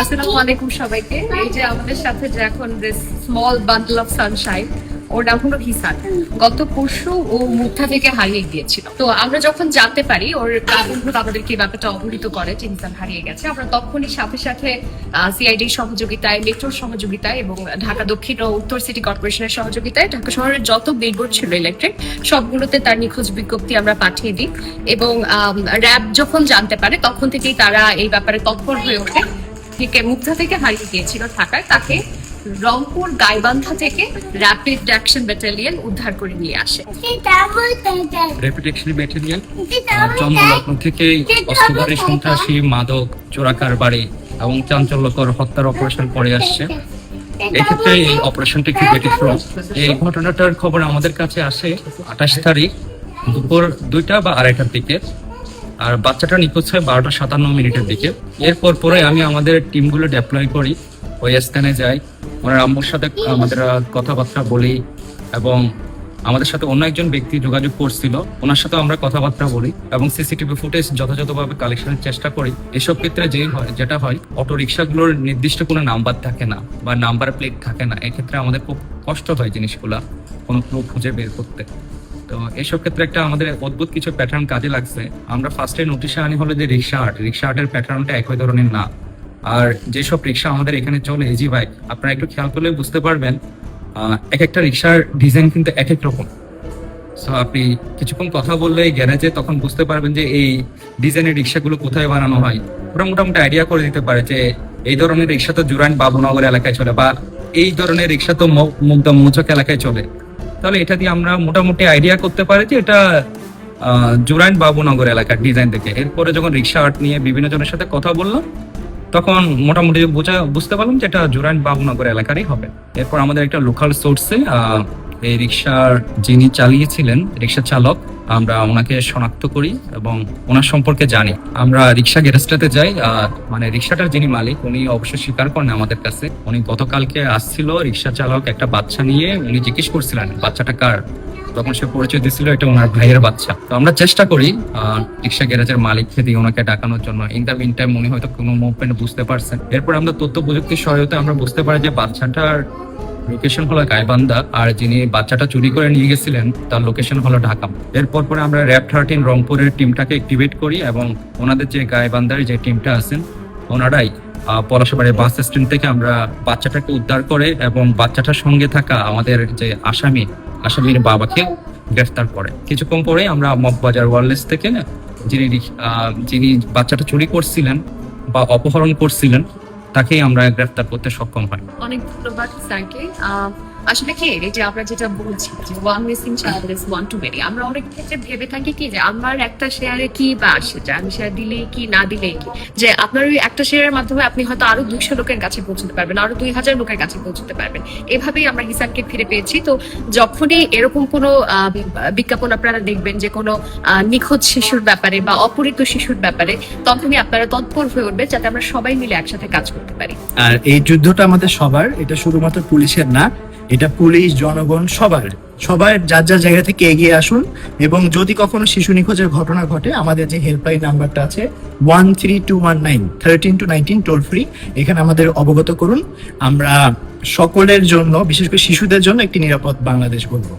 আসসালামু আলাইকুম সবাইকে। এই যে আমাদের সাথে যে এখন স্মল বান্ডল অফ সানশাইন, ওর নাম হলো হিসান। গত পরশু ও মুগ্ধা থেকে হারিয়ে গিয়েছিল। তো আমরা যখন জানতে পারি ওর কাকুগুলো আমাদেরকে এই ব্যাপারটা অবহিত করে যে হিসান হারিয়ে গেছে, আমরা তখনই সাথে সাথে সিআইডির সহযোগিতায়, মেট্রোর সহযোগিতায় এবং ঢাকা দক্ষিণ ও উত্তর সিটি কর্পোরেশনের সহযোগিতায় ঢাকা শহরের যত বিলবোর্ড ছিল ইলেকট্রিক সবগুলোতে তার নিখোঁজ বিজ্ঞপ্তি আমরা পাঠিয়ে দিই। এবং র্যাব যখন জানতে পারে তখন থেকেই তারা এই ব্যাপারে তৎপর হয়ে ওঠে। মুগ্ধা থেকে হারিয়ে গিয়েছিল ঢাকায়, তাকে রংপুর গাইবান্ধা থেকে র্যাপিড অ্যাকশন ব্যাটালিয়ন উদ্ধার করে নিয়ে আসে। র্যাপিড অ্যাকশন ব্যাটালিয়ন চন্দ্রলগ্ন থেকে অস্ত্রধারী সন্ত্রাসী, মাদক চোরা কারবারি এবং চাঞ্চল্যকর হত্যার অপারেশন করে আসছে। এক্ষেত্রে এই অপারেশনটি খুব ব্যতিক্রম। এই ঘটনাটার খবর আমাদের কাছে আসে 28 তারিখ দুপুর 2টা বা 2:30টার দিকে, আর বাচ্চাটা নিখোঁজ হয় 12:57 দিকে। এরপর পরে আমি আমাদের টিমগুলো ডেপ্লয় করি, ওই স্থানে যাই, ওনার আম্মুর সাথে আমাদের কথাবার্তা বলি এবং আমাদের সাথে অন্য একজন ব্যক্তি যোগাযোগ করছিল, ওনার সাথে আমরা কথাবার্তা বলি এবং সিসিটিভি ফুটেজ যথাযথভাবে কালেকশনের চেষ্টা করি। এসব ক্ষেত্রে যেটা হয়, অটো রিক্সাগুলোর নির্দিষ্ট কোনো নাম্বার থাকে না বা নাম্বার প্লেট থাকে না। এক্ষেত্রে আমাদের খুব কষ্ট হয় জিনিসগুলা কোনো ক্লু খুঁজে বের করতে। তো এইসব ক্ষেত্রে একটা আমাদের অদ্ভুত কিছু প্যাটার্ন কাজে লাগছে। আমরা ফার্স্টে নোটিশে আনি হলো যে রিক্সা আর্টের প্যাটার্নটা একই ধরনের না। আর যেসব রিক্সা আমাদের এখানে চলে, ইজি বাইক, আপনারা একটু খেয়াল করলে বুঝতে পারবেন এক একটা রিক্সার ডিজাইন কিন্তু এক এক রকম। সো আপনি কিছুক্ষণ কথা বললে গ্যারেজে, তখন বুঝতে পারবেন যে এই ডিজাইনের রিক্সাগুলো কোথায় বানানো হয়। ওরা মোটামুটি আইডিয়া করে দিতে পারে যে এই ধরনের রিক্সা তো জুরাইন বাবুনগর এলাকায় চলে, বা এই ধরনের রিক্সা তো মুচক এলাকায় চলে। তাহলে এটা দিয়ে আমরা মোটামুটি আইডিয়া করতে পারি যে এটা জুরাইন বাবুনগর এলাকার ডিজাইন থেকে। এরপরে যখন রিক্সা আর্ট নিয়ে বিভিন্ন জনের সাথে কথা বললাম, তখন মোটামুটি বুঝতে পারলাম যে এটা জুরাইন বাবুনগর এলাকারই হবে। এরপর আমাদের একটা লোকাল সোর্সে এই রিক্সার যিনি চালিয়েছিলেন, রিক্সা চালক, আমরা ওনাকে শনাক্ত করি এবং ওনার সম্পর্কে জানি। আমরা রিক্সা গ্যারেজটাতে যাই, মানে রিক্সাটার যিনি মালিক উনি অবশ্যই স্বীকার করেন আমাদের কাছে। উনি গতকালকে আসছিল রিক্সা চালক একটা বাচ্চা নিয়ে, উনি জিজ্ঞেস করছিলেন বাচ্চাটা কার, তখন সে পরিচয় দিয়েছিল এটা ওনার ভাইয়ের বাচ্চা। তো আমরা চেষ্টা করি রিক্সা গ্যারেজের মালিককে দিয়ে ওনাকে ডাকানোর জন্য। ইন দ্য মিন টাইম উনি হয়তো কোনো মুভমেন্ট বুঝতে পারছেন। এরপর আমরা তথ্য প্রযুক্তির সহায়তায় আমরা বুঝতে পারি যে বাচ্চাটার লোকেশন হলো গাইবান্ধা, আর যিনি বাচ্চাটা চুরি করে নিয়ে গেছিলেন তার লোকেশন হলো ঢাকা। এরপর পরে আমরা র্যাব 13 রংপুরের টিমটাকে অ্যাক্টিভেট করি এবং ওনাদের যে গাইবান্ধার যে টিমটা আছেন ওনারাই পলাশবাড়ি বাস স্ট্যান্ড থেকে আমরা বাচ্চাটাকে উদ্ধার করে এবং বাচ্চাটার সঙ্গে থাকা আমাদের যে আসামির বাবাকে গ্রেফতার করে। কিছুক্ষণ পরে আমরা মগবাজার ওয়ারলেস থেকে যিনি বাচ্চাটা চুরি করছিলেন বা অপহরণ করছিলেন তাকেই আমরা গ্রেফতার করতে সক্ষম হয়। অনেক ধন্যবাদ স্যারকে। আসলে কি, এই যে আমরা যেটা বলছি যে one missing child is one too many, আমরা অনেক ক্ষেত্রে ভেবে থাকি কি যে আমার একটা শেয়ারে কি বা আসে, যে আমি শেয়ার দিলেই কি না দিলেই কি, যে আপনার ওই একটা শেয়ারের মাধ্যমে আপনি হয়তো আরো 200 লোকের কাছে পৌঁছতে পারবেন, আরো 2000 লোকের কাছে পৌঁছতে পারবেন। এভাবেই আমরা হিসানকে ফিরে পেয়েছি। তো যখনই এরকম কোনো বিজ্ঞাপন আপনারা দেখবেন যে কোনো নিখোঁজ শিশুর ব্যাপারে বা অপহৃত শিশুর ব্যাপারে, তখনই আপনারা তৎপর হয়ে উঠবে যাতে আমরা সবাই মিলে একসাথে কাজ করতে পারি। আর এই যুদ্ধটা আমাদের সবার, এটা শুধুমাত্র পুলিশের না, এটা পুলিশ, জনগণ, সবার যার যার জায়গা থেকে এগিয়ে আসুন। এবং যদি কখনো শিশু নিখোঁজের ঘটনা ঘটে, আমাদের যে হেল্পলাইন নাম্বারটা আছে 13219 13 to 19 টোল ফ্রি, এখানে আমাদের অবগত করুন। আমরা সকলের জন্য, বিশেষ করে শিশুদের জন্য একটি নিরাপদ বাংলাদেশ গড়ব।